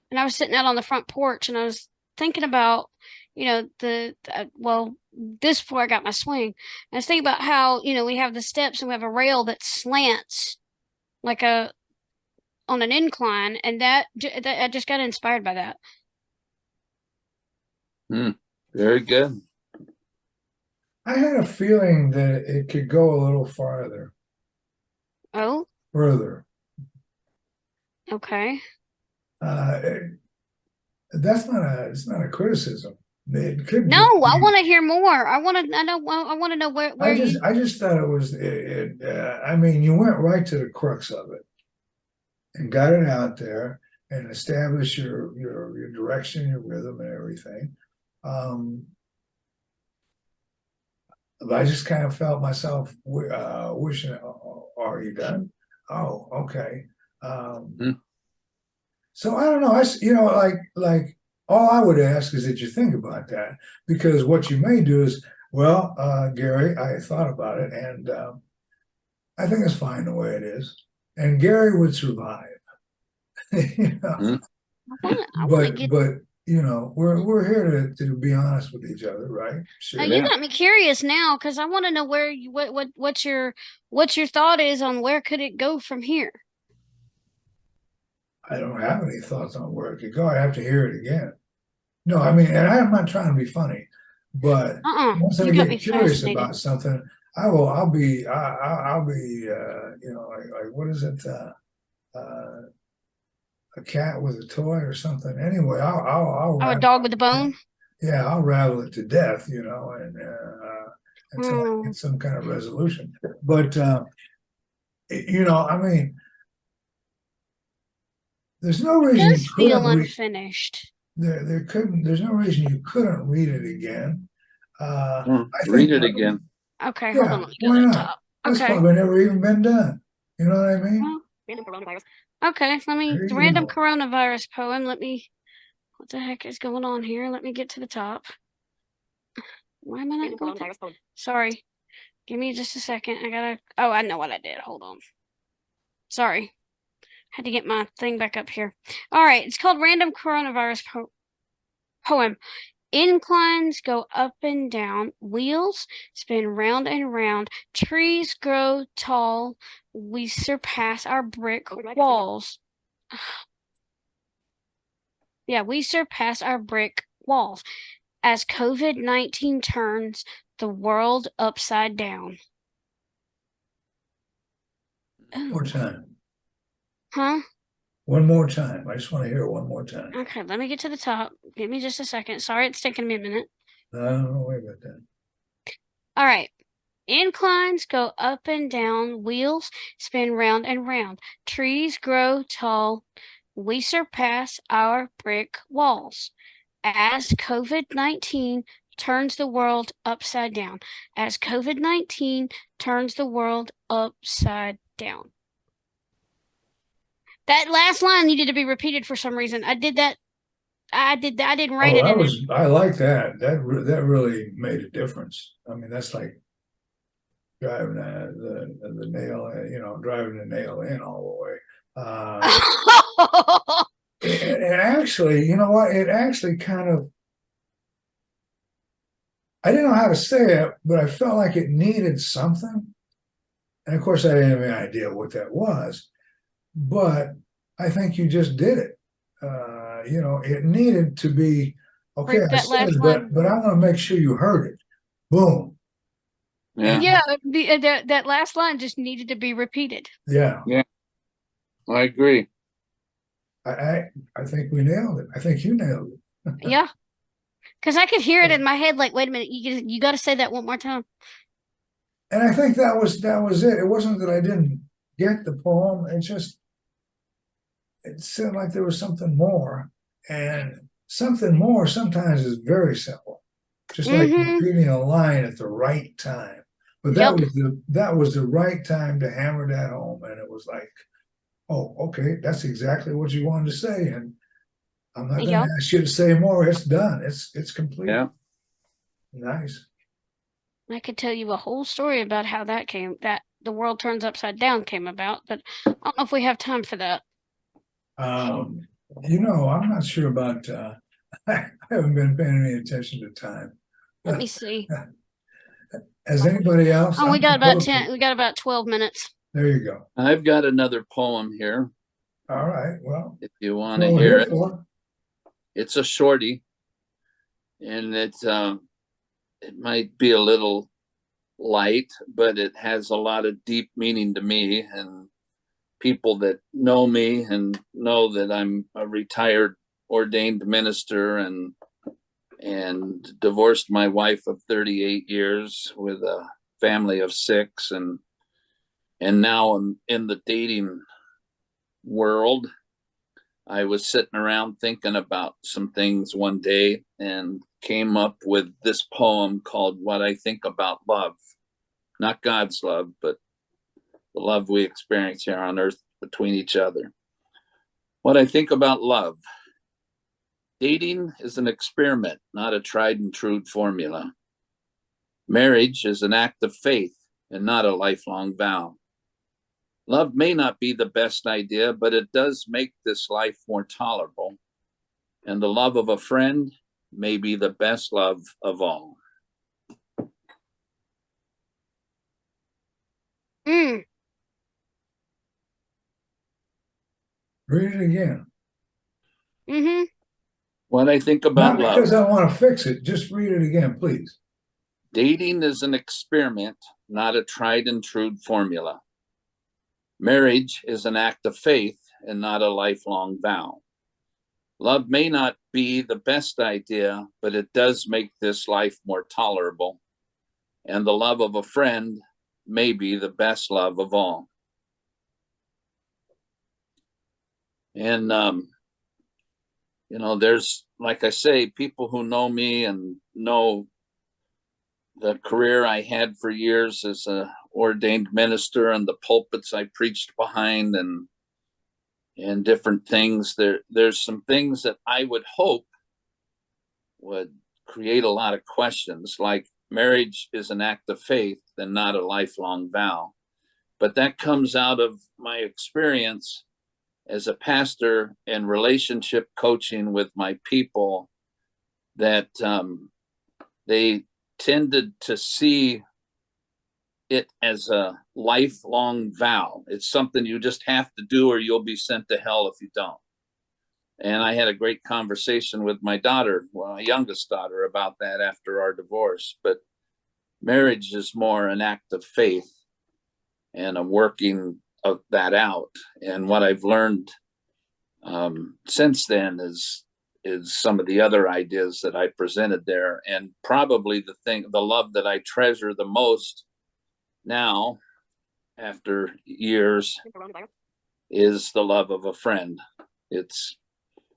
And I was sitting out on the front porch and I was thinking about, well, this before I got my swing. And I was thinking about how, we have the steps and we have a rail that slants like on an incline, and that I just got inspired by that. Very good. I had a feeling that it could go a little farther. Oh, Further. okay. It's not a criticism. It could No, I want to hear more. I want to know where I you. just thought it was I mean, you went right to the crux of it and got it out there and established your direction, your rhythm, and everything. But I just kind of felt myself wishing, are you done? Oh, okay. So I don't know. Like all I would ask is that you think about that, because what you may do is, well, Gary, I thought about it, and I think it's fine the way it is, and Gary would survive. I want to get. But we're here to be honest with each other, right? Sure. You got me curious now because I want to know where you what's your thought is on where could it go from here. I don't have any thoughts on where it could go. I have to hear it again. No, I mean, and I'm not trying to be funny, but once I get curious about something, I'll be like what is it? A cat with a toy or something. Anyway, I'll a dog with a bone. Yeah, I'll ravel it to death, and until I get some kind of resolution. But I mean, there's no reason you couldn't unfinished. There's no reason you couldn't read it again. Read it again. Okay, hold on. Why not? That's probably never even been done. You know what I mean? Random coronavirus. Okay, random coronavirus poem. What the heck is going on here? Let me get to the top. Why am I not going to? Sorry. Give me just a second. I know what I did. Hold on. Sorry. Had to get my thing back up here. All right. It's called Random Coronavirus Poem. Inclines go up and down, wheels spin round and round, trees grow tall, we surpass our brick walls. Yeah, we surpass our brick walls as COVID-19 turns the world upside down. One more time. Huh? One more time. I just want to hear it one more time. Okay, let me get to the top. Give me just a second. Sorry, it's taking me a minute. No, don't worry about that. All right. Inclines go up and down, wheels spin round and round, trees grow tall, we surpass our brick walls. As COVID-19 turns the world upside down. As COVID-19 turns the world upside down. That last line needed to be repeated for some reason. I did that. I didn't write Oh, it in I like that. That really made a difference. I mean, that's like driving the nail, driving the nail in all the way. It actually, you know what? It actually kind of, I didn't know how to say it, but I felt like it needed something. And of course, I didn't have any idea what that was. But I think you just did it. It needed to be, okay, I that said last it, line. but I want to make sure you heard it. Boom. Yeah. Yeah, that last line just needed to be repeated. Yeah. Yeah. I agree. I think we nailed it. I think you nailed it. Yeah. Because I could hear it in my head, like, wait a minute, you got to say that one more time. And I think that was it. It wasn't that I didn't get the poem. It seemed like there was something more. And something more sometimes is very simple. Just like reading a line at the right time. But that was the right time to hammer that home. And it was like, oh, okay, that's exactly what you wanted to say. And I'm not going to ask you to say more. It's done. It's complete. Yeah. Nice. I could tell you a whole story about how that the world turns upside down came about, but I don't know if we have time for that. I'm not sure about I haven't been paying any attention to time. Let me see. Has anybody else? Oh, we got about 12 minutes. There you go. I've got another poem here. All right. Well, if you want to hear it. It's a shorty, and it might be a little light, but it has a lot of deep meaning to me, and people that know me and know that I'm a retired ordained minister and divorced my wife of 38 years with a family of 6, and now I'm in the dating world. I was sitting around thinking about some things one day and came up with this poem called What I Think About Love. Not God's love, but the love we experience here on earth between each other. What I think about love. Dating is an experiment, not a tried and true formula. Marriage is an act of faith and not a lifelong vow. Love may not be the best idea, but it does make this life more tolerable. And the love of a friend may be the best love of all. Read it again. What I think about love. Not because I want to fix it. Just read it again, please. Dating is an experiment, not a tried and true formula. Marriage is an act of faith and not a lifelong vow. Love may not be the best idea, but it does make this life more tolerable. And the love of a friend may be the best love of all. And, there's, like I say, people who know me and know the career I had for years as an ordained minister and the pulpits I preached behind and different things. There's some things that I would hope would create a lot of questions, like marriage is an act of faith and not a lifelong vow. But that comes out of my experience as a pastor and relationship coaching with my people that they tended to see it as a lifelong vow. It's something you just have to do or you'll be sent to hell if you don't. And I had a great conversation with my daughter, well, my youngest daughter, about that after our divorce. But marriage is more an act of faith and a working of that out. And what I've learned since then is some of the other ideas that I presented there. And probably the love that I treasure the most now, after years, is the love of a friend. It's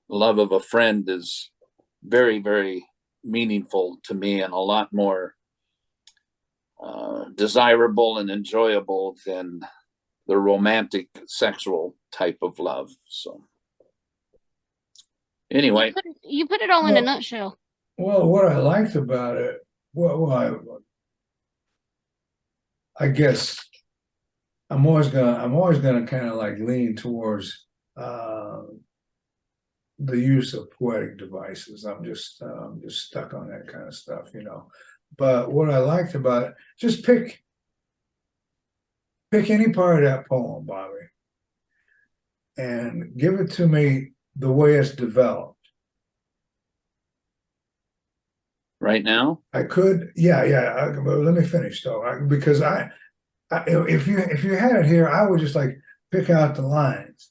love of a friend is very, very meaningful to me and a lot more desirable and enjoyable than the romantic sexual type of love. So anyway, you put it all in a Well- nutshell. Well, what I liked about it, I guess I'm always gonna kind of like lean towards the use of poetic devices. I'm just stuck on that kind of stuff, you know. But what I liked about it, just pick any part of that poem, Bobby, and give it to me the way it's developed. right now, I could, yeah. But let me finish though, because if you had it here, I would just like pick out the lines.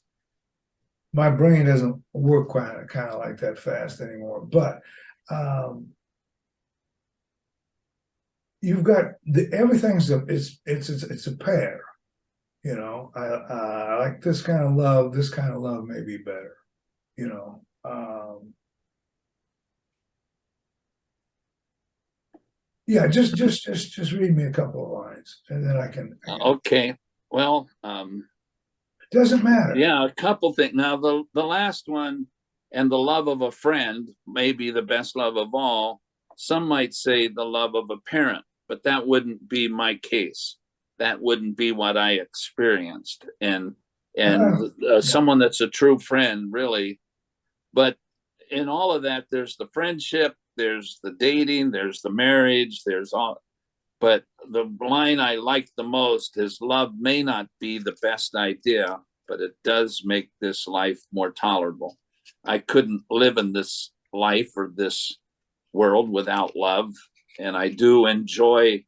My brain doesn't work kind of like that fast anymore. But you've got everything's it's a pair. You know, I like this kind of love. This kind of love may be better. You know. Yeah, just read me a couple of lines, and then I can. okay. Well, Doesn't matter. yeah, a couple things. Now, the last one, and the love of a friend may be the best love of all. Some might say the love of a parent, but that wouldn't be my case. That wouldn't be what I experienced. And someone that's a true friend, really. But in all of that, there's the friendship, there's the dating, there's the marriage, there's all. But the line I like the most is love may not be the best idea, but it does make this life more tolerable. I couldn't live in this life or this world without love. And I do enjoy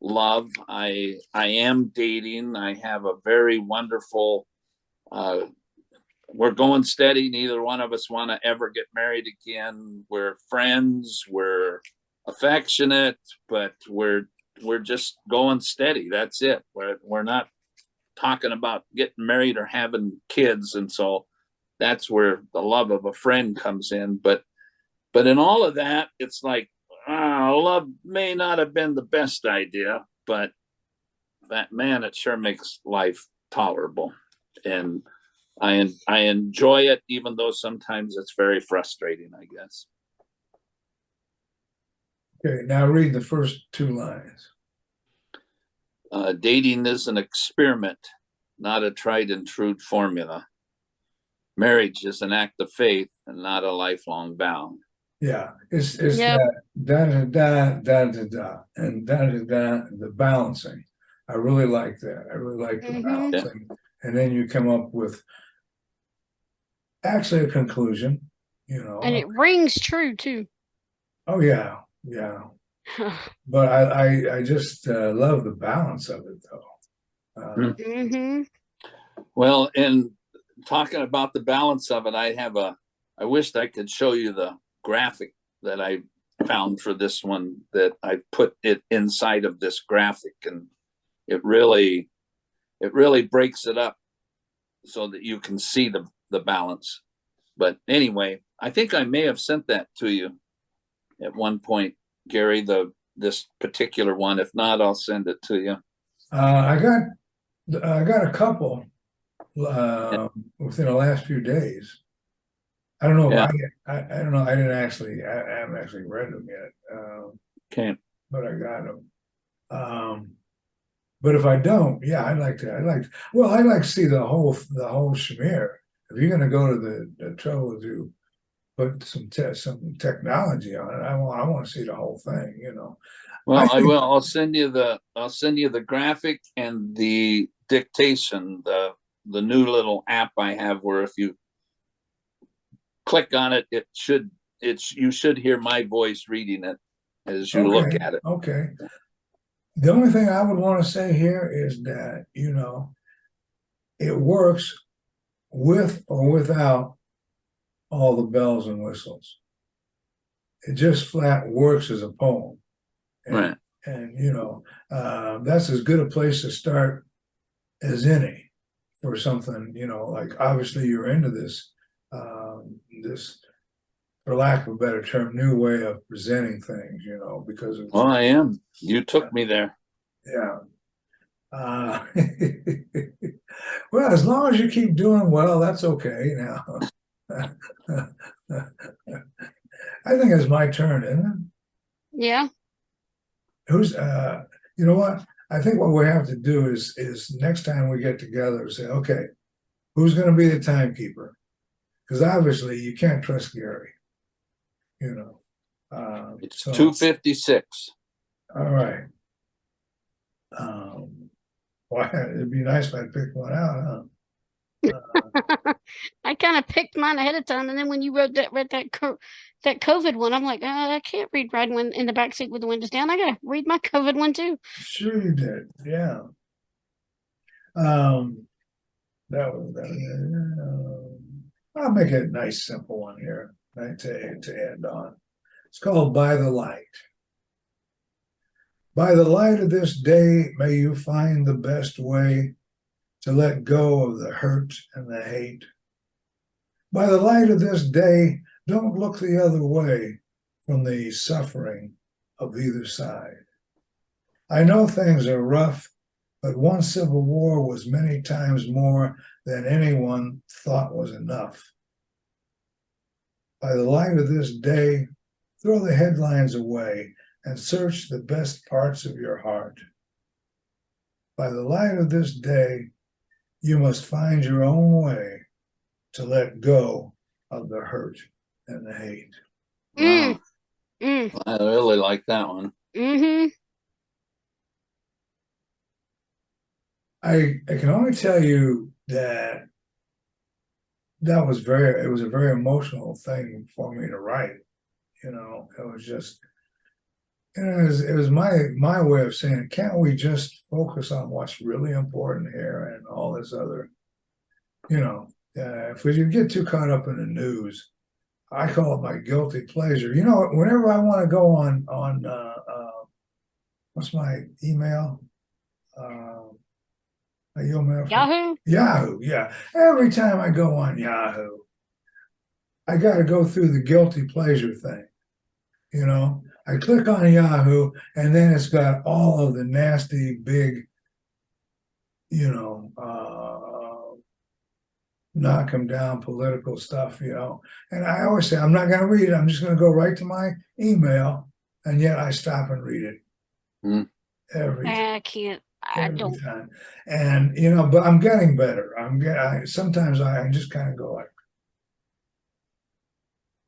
love. I am dating. I have a very wonderful, we're going steady. Neither one of us want to ever get married again. We're friends, we're affectionate, but we're just going steady. That's it. We're not talking about getting married or having kids. And so that's where the love of a friend comes in. But in all of that, it's like, love may not have been the best idea, but that, man, it sure makes life tolerable. And I enjoy it, even though sometimes it's very frustrating, I guess. Okay, now read the first two lines. Dating is an experiment, not a tried and true formula. Marriage is an act of faith and not a lifelong vow. Yeah, it's Yep. that and the balancing. I really like that. I really like the balancing. And then you come up with actually a conclusion, you know. And it rings true too. Oh yeah. But I just love the balance of it though. Well, and talking about the balance of it, I wished I could show you the graphic that I found for this one, that I put it inside of this graphic, and it really breaks it up so that you can see the balance. But anyway, I think I may have sent that to you at one point, Gary, this particular one. If not, I'll send it to you. I got a couple within the last few days. I don't know if I don't know. I haven't actually read them yet. Okay. But I got them. But if I don't, yeah, I'd like to see the whole schmear. If you're going to go to the trouble to put some technology on it. I want to see the whole thing, you know. Well, I think- will. I'll send you the graphic and the dictation, the new little app I have where if you click on it, you should hear my voice reading it as you look Okay, at it. okay. The only thing I would want to say here is that, you know, it works with or without all the bells and whistles. It just flat works as a poem. And, Right. and you know, that's as good a place to start as any for something, you know, like obviously you're into this, this, for lack of a better term, new way of presenting things, you know, because of, Well, I am. You took me there. yeah. Uh, well, as long as you keep doing well, that's okay now. I think it's my turn, isn't it? Yeah. Who's you know what? I think what we have to do is next time we get together say, okay, who's gonna be the timekeeper? Because obviously you can't trust Gary, you know. It's So 2:56. all right. Well, it'd be nice if I picked one out, huh? I kind of picked mine ahead of time, and then when you read that COVID one, I'm like, I can't read riding one in the back seat with the windows down. I gotta read my COVID one too. Sure you did, yeah. That was that. I'll make it a nice, simple one here, right, to end on. It's called By the Light. By the light of this day, may you find the best way to let go of the hurt and the hate. By the light of this day, don't look the other way from the suffering of either side. I know things are rough, but one civil war was many times more than anyone thought was enough. By the light of this day, throw the headlines away and search the best parts of your heart. By the light of this day, you must find your own way to let go of the hurt and the hate. Wow. Mm. I really like that one. Mm-hmm. I can only tell you that it was a very emotional thing for me to write. You know, it was just, it was my way of saying, can't we just focus on what's really important here and all this other, you know, if we get too caught up in the news, I call it my guilty pleasure. You know, whenever I want to go on what's my email? Yahoo. Yahoo, yeah. Every time I go on Yahoo, I got to go through the guilty pleasure thing. You know, I click on Yahoo, and then it's got all of the nasty, big, you know, knock them down political stuff, you know. And I always say, I'm not going to read it. I'm just going to go right to my email. And yet I stop and read it every time. I can't. I Every don't. time. And you know, but I'm getting better. Sometimes I just kind of go like,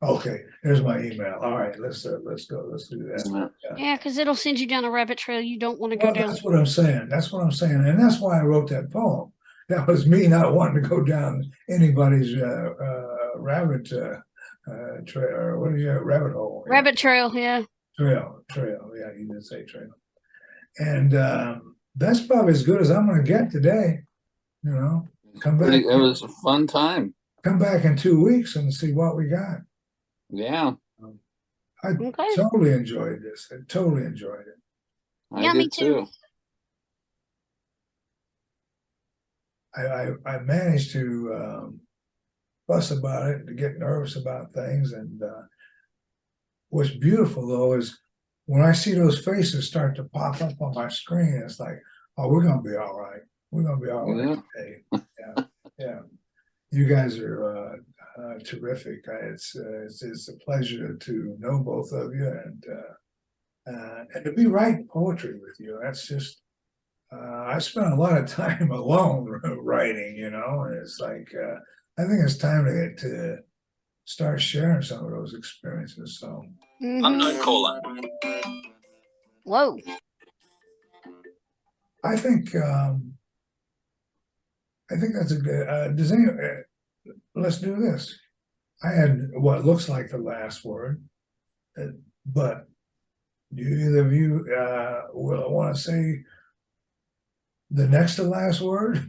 okay, here's my email. All right, let's do that. Yeah, because it'll send you down a rabbit trail you don't want to Well, go down. that's what I'm saying. That's what I'm saying, and that's why I wrote that poem. That was me not wanting to go down anybody's rabbit trail, or what is your rabbit hole? Yeah. Rabbit trail, yeah. Trail. Yeah, you did say trail. And that's probably as good as I'm going to get today. You know, come back. It was a fun time. Come back in 2 weeks and see what we got. Yeah. I Okay. totally enjoyed this. I totally enjoyed it. Yeah, I me did too. I managed to fuss about it, to get nervous about things, and what's beautiful though is when I see those faces start to pop up on my screen, it's like, oh, we're gonna be all right. We're gonna be all right today. Yeah. You guys are terrific. It's a pleasure to know both of you and to be writing poetry with you. That's just I spent a lot of time alone writing, you know, and it's like I think it's time to start sharing some of those experiences. So Mhm. colon. Whoa. I think that's a good. Does any? Let's do this. I had what looks like the last word, but do either of you will want to say the next to last word?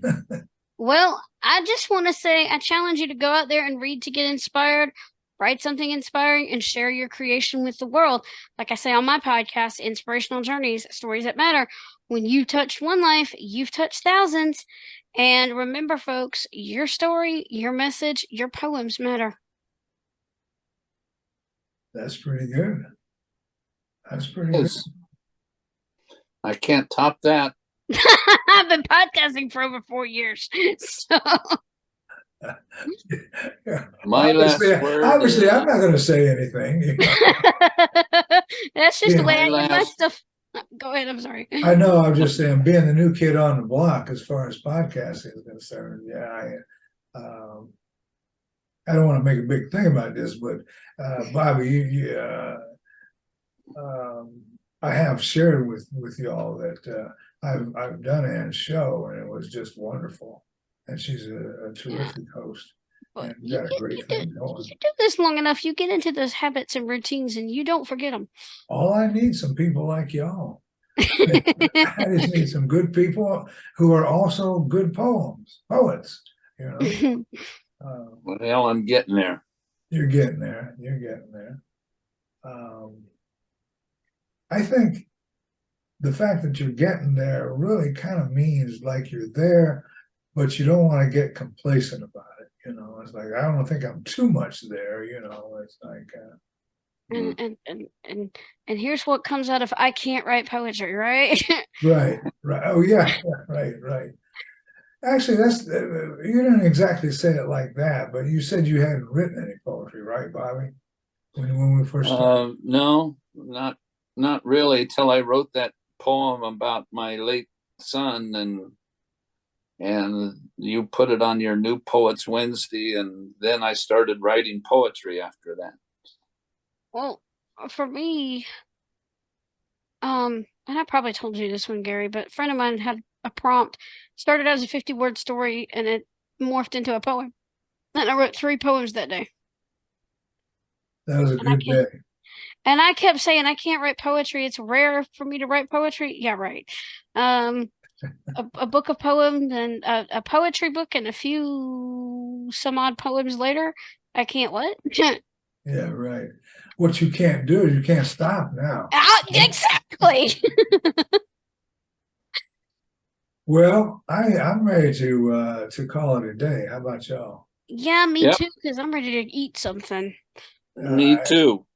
Well, I just want to say I challenge you to go out there and read to get inspired, write something inspiring, and share your creation with the world. Like I say on my podcast, Inspirational Journeys, Stories That Matter. When you touch one life, you've touched thousands. And remember, folks, your story, your message, your poems matter. That's pretty good. That's pretty Yes. I can't top that. I've been podcasting for over 4 years. So good. My last word obviously, is- I'm not going to say anything. You know? that's just the way My I do my last- stuff. Go ahead. I'm sorry. I know. I'm just saying, being the new kid on the block as far as podcasting is concerned. Yeah, I don't want to make a big thing about this, but Bobby, I have shared with y'all that I've done Ann's show, and it was just wonderful. And she's a terrific host, But and you, got a get, great you, thing do, going. you do this long enough, you get into those habits and routines, and you don't forget them. All I need some people like y'all. I just need some good people who are also good poets. You know, Well, I'm getting there. you're getting there. You're getting there. I think the fact that you're getting there really kind of means like you're there, but you don't want to get complacent about it. You know, it's like I don't think I'm too much there. You know, it's like. And here's what comes out of I can't write poetry, right? Right. Oh yeah. Right. Actually, that's you didn't exactly say it like that, but you said you hadn't written any poetry, right, Bobby? When we first started. No, not really. Till I wrote that poem about my late son, and you put it on your New Poets Wednesday, and then I started writing poetry after that. Well, for me, and I probably told you this one, Gary, but a friend of mine had a prompt, started as a 50-word story, and it morphed into a poem. And I wrote 3 poems that day. That was a good day. And I kept saying, I can't write poetry. It's rare for me to write poetry. Yeah, right. A book of poems and a poetry book and a few some odd poems later, I can't what? Yeah, right. What you can't do is you can't stop now. Exactly. Well, I'm ready to call it a day. How about y'all? Yeah, me Yep. too, because I'm ready to eat something. Me too.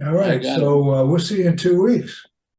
All right, got so we'll see you in 2 weeks.